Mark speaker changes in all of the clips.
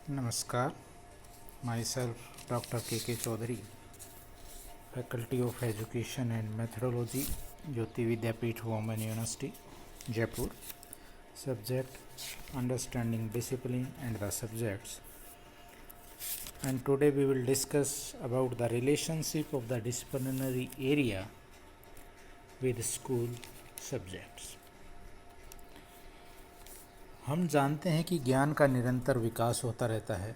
Speaker 1: नमस्कार, my self doctor K Chaudhary, faculty of education and methodology, Jyoti Vidyapeeth women university, Jaipur. Subject understanding discipline and the subjects. And today we will discuss about the relationship of the disciplinary area with school subjects. हम जानते हैं कि ज्ञान का निरंतर विकास होता रहता है,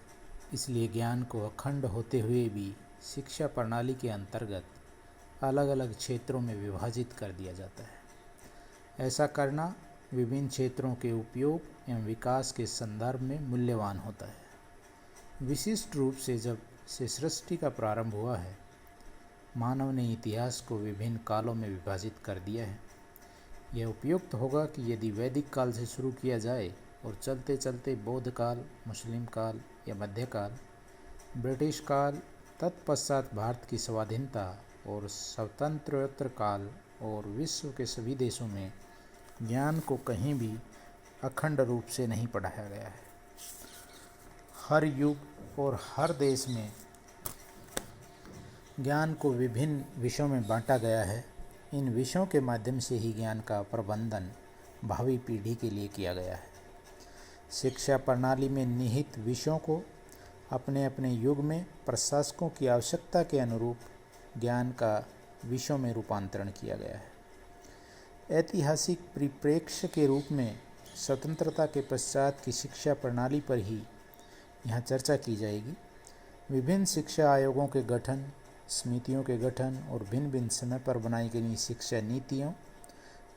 Speaker 1: इसलिए ज्ञान को अखंड होते हुए भी शिक्षा प्रणाली के अंतर्गत अलग अलग क्षेत्रों में विभाजित कर दिया जाता है. ऐसा करना विभिन्न क्षेत्रों के उपयोग एवं विकास के संदर्भ में मूल्यवान होता है. विशिष्ट रूप से जब से सृष्टि का प्रारंभ हुआ है, मानव ने इतिहास को विभिन्न कालों में विभाजित कर दिया है. यह उपयुक्त होगा कि यदि वैदिक काल से शुरू किया जाए और चलते चलते बौद्ध काल, मुस्लिम काल या मध्यकाल, ब्रिटिश काल, तत्पश्चात भारत की स्वाधीनता और स्वतंत्रोत्तर काल और विश्व के सभी देशों में ज्ञान को कहीं भी अखंड रूप से नहीं पढ़ाया गया है. हर युग और हर देश में ज्ञान को विभिन्न विषयों में बांटा गया है. इन विषयों के माध्यम से ही ज्ञान का प्रबंधन भावी पीढ़ी के लिए किया गया है. शिक्षा प्रणाली में निहित विषयों को अपने अपने युग में प्रशासकों की आवश्यकता के अनुरूप ज्ञान का विषयों में रूपांतरण किया गया है. ऐतिहासिक परिप्रेक्ष्य के रूप में स्वतंत्रता के पश्चात की शिक्षा प्रणाली पर ही यहाँ चर्चा की जाएगी. विभिन्न शिक्षा आयोगों के गठन, समितियों के गठन और भिन्न भिन्न समय पर बनाई गई शिक्षा नीतियों,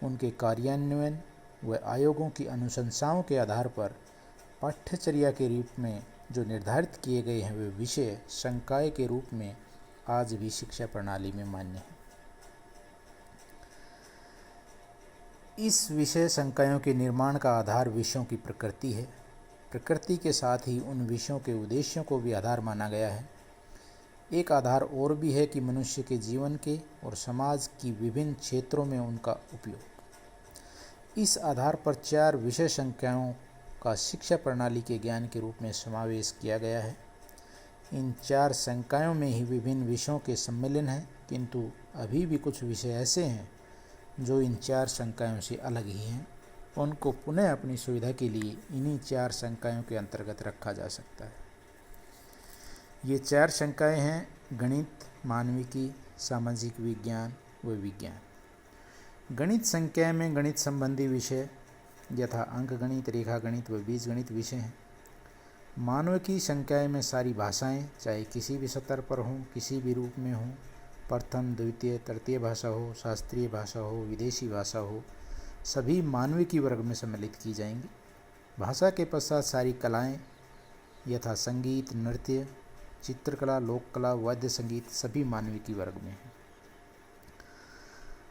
Speaker 1: उनके कार्यान्वयन व आयोगों की अनुशंसाओं के आधार पर पाठ्यचर्या के रूप में जो निर्धारित किए गए हैं, वे विषय संकाय के रूप में आज भी शिक्षा प्रणाली में मान्य हैं. इस विषय संकायों के निर्माण का आधार विषयों की प्रकृति है. प्रकृति के साथ ही उन विषयों के उद्देश्यों को भी आधार माना गया है. एक आधार और भी है कि मनुष्य के जीवन के और समाज की विभिन्न क्षेत्रों में उनका उपयोग. इस आधार पर 4 विषय संकायों का शिक्षा प्रणाली के ज्ञान के रूप में समावेश किया गया है. इन 4 संकायों में ही विभिन्न विषयों के सम्मिलन हैं, किंतु अभी भी कुछ विषय ऐसे हैं जो इन 4 संकायों से अलग ही हैं. उनको पुनः अपनी सुविधा के लिए इन्हीं 4 संकायों के अंतर्गत रखा जा सकता है. ये 4 संकायें हैं: गणित, मानविकी, सामाजिक विज्ञान व विज्ञान. गणित संकाय में गणित संबंधी विषय यथा अंकगणित, रेखागणित व बीजगणित विषय हैं. मानविकी संकाय में सारी भाषाएं, चाहे किसी भी स्तर पर हों, किसी भी रूप में हों, प्रथम, द्वितीय, तृतीय भाषा हो, शास्त्रीय भाषा हो, विदेशी भाषा हो, सभी मानविकी वर्ग में सम्मिलित की जाएंगी. भाषा के पश्चात सारी कलाएं यथा संगीत, नृत्य, चित्रकला, लोक कला, वाद्य संगीत सभी मानविकी वर्ग में हैं.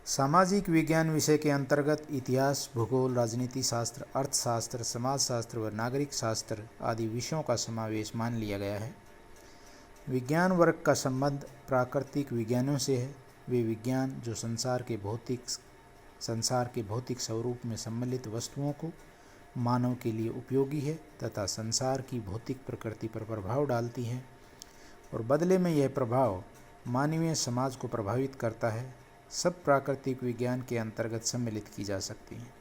Speaker 1: सामाजिक विज्ञान विषय के अंतर्गत इतिहास, भूगोल, राजनीति शास्त्र, अर्थशास्त्र, समाजशास्त्र व नागरिक शास्त्र आदि विषयों का समावेश मान लिया गया है. विज्ञान वर्ग का संबंध प्राकृतिक विज्ञानों से है. वे विज्ञान जो संसार के भौतिक स्वरूप में सम्मिलित वस्तुओं को मानव के लिए उपयोगी है तथा संसार की भौतिक प्रकृति पर प्रभाव डालती हैं और बदले में यह प्रभाव मानवीय समाज को प्रभावित करता है, सब प्राकृतिक विज्ञान के अंतर्गत सम्मिलित की जा सकती हैं.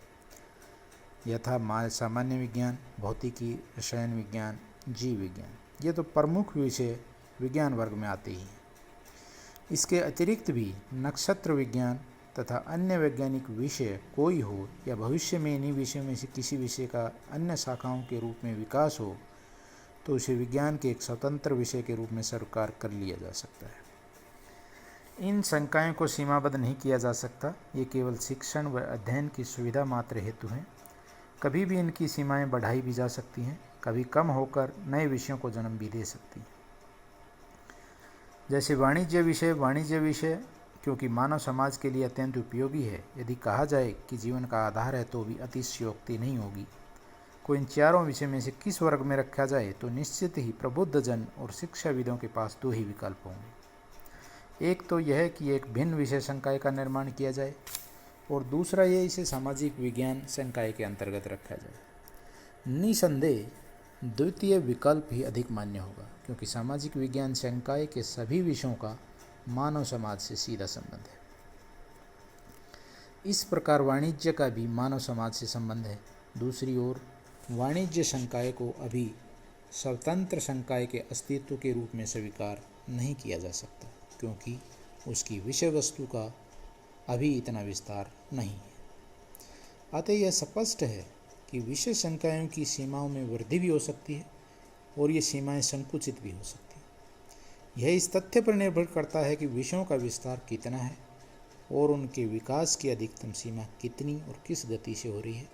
Speaker 1: यथा सामान्य विज्ञान, भौतिकी, रसायन विज्ञान, जीव विज्ञान. ये तो प्रमुख विषय विज्ञान वर्ग में आते ही हैं. इसके अतिरिक्त भी नक्षत्र विज्ञान तथा अन्य वैज्ञानिक विषय कोई हो या भविष्य में इन्हीं विषयों में से किसी विषय का अन्य शाखाओं के रूप में विकास हो, तो उसे विज्ञान के एक स्वतंत्र विषय के रूप में स्वीकार कर लिया जा सकता है. इन संकायों को सीमाबद्ध नहीं किया जा सकता. ये केवल शिक्षण व अध्ययन की सुविधा मात्र हेतु हैं. कभी भी इनकी सीमाएं बढ़ाई भी जा सकती हैं, कभी कम होकर नए विषयों को जन्म भी दे सकती हैं. जैसे वाणिज्य विषय क्योंकि मानव समाज के लिए अत्यंत उपयोगी है. यदि कहा जाए कि जीवन का आधार है तो भी अतिशयोक्ति नहीं होगी. को इन 4 विषय में से किस वर्ग में रखा जाए तो निश्चित ही प्रबुद्ध जन और शिक्षाविदों के पास 2 ही विकल्प होंगे. एक तो यह कि एक भिन्न विषय संकाय का निर्माण किया जाए और दूसरा यह इसे सामाजिक विज्ञान संकाय के अंतर्गत रखा जाए. निसंदेह द्वितीय विकल्प ही अधिक मान्य होगा, क्योंकि सामाजिक विज्ञान संकाय के सभी विषयों का मानव समाज से सीधा संबंध है। इस प्रकार वाणिज्य का भी मानव समाज से संबंध है। दूसरी ओर वाणिज्य संकाय को अभी स्वतंत्र संकाय के अस्तित्व के रूप में स्वीकार नहीं किया जा सकता, क्योंकि उसकी विषय वस्तु का अभी इतना विस्तार नहीं है। अतः यह स्पष्ट है कि विषय संकायों की सीमाओं में वृद्धि भी हो सकती है और ये सीमाएं संकुचित भी हो सकती हैं। यह इस तथ्य पर निर्भर करता है कि विषयों का विस्तार कितना है और उनके विकास की अधिकतम सीमा कितनी और किस गति से हो रही है,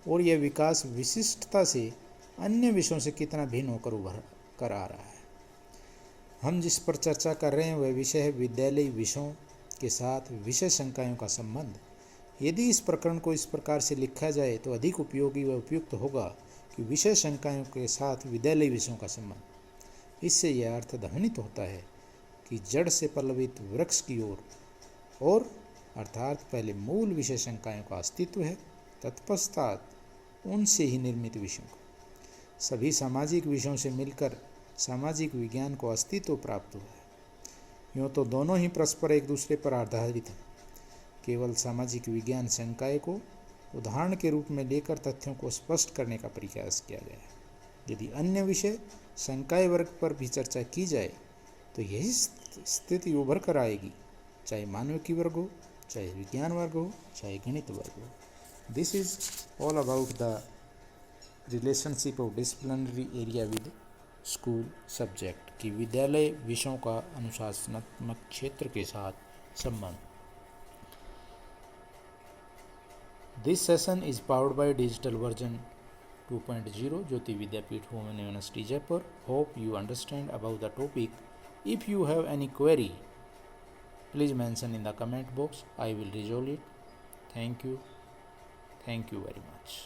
Speaker 1: और यह विकास विशिष्टता से अन्य विषयों से कितना भिन्न होकर उभर कर आ रहा है। हम जिस पर चर्चा कर रहे हैं वह विषय है विद्यालयी विषयों के साथ विषय संकायों का संबंध। यदि इस प्रकरण को इस प्रकार से लिखा जाए तो अधिक उपयोगी व उपयुक्त होगा कि विषय संकायों के साथ विद्यालयी विषयों का संबंध। इससे यह अर्थ ध्वनित होता है कि जड़ से पल्लवित वृक्ष की ओर और अर्थात पहले मूल विषय संकायों का अस्तित्व है, तत्पश्चात उनसे ही निर्मित विषयों का। सभी सामाजिक विषयों से मिलकर सामाजिक विज्ञान को अस्तित्व प्राप्त हुआ है। यूँ तो दोनों ही परस्पर एक दूसरे पर आधारित हैं। केवल सामाजिक विज्ञान संकाय को उदाहरण के रूप में लेकर तथ्यों को स्पष्ट करने का प्रयास किया गया है। यदि अन्य विषय संकाय वर्ग पर भी चर्चा की जाए तो यही स्थिति उभर कर आएगी, चाहे मानविकी वर्ग हो, चाहे विज्ञान वर्ग हो, चाहे गणित वर्ग हो। This is all about the relationship of disciplinary area with school subject, कि विद्यालय विषयों का अनुशासनात्मक क्षेत्र के साथ संबंध। This session is powered by digital version 2.0 Jyoti Vidyapeeth Women University Jaipur. Hope you understand about the topic. If you have any query, please mention in the comment box. I will resolve it. Thank you. Thank you very much.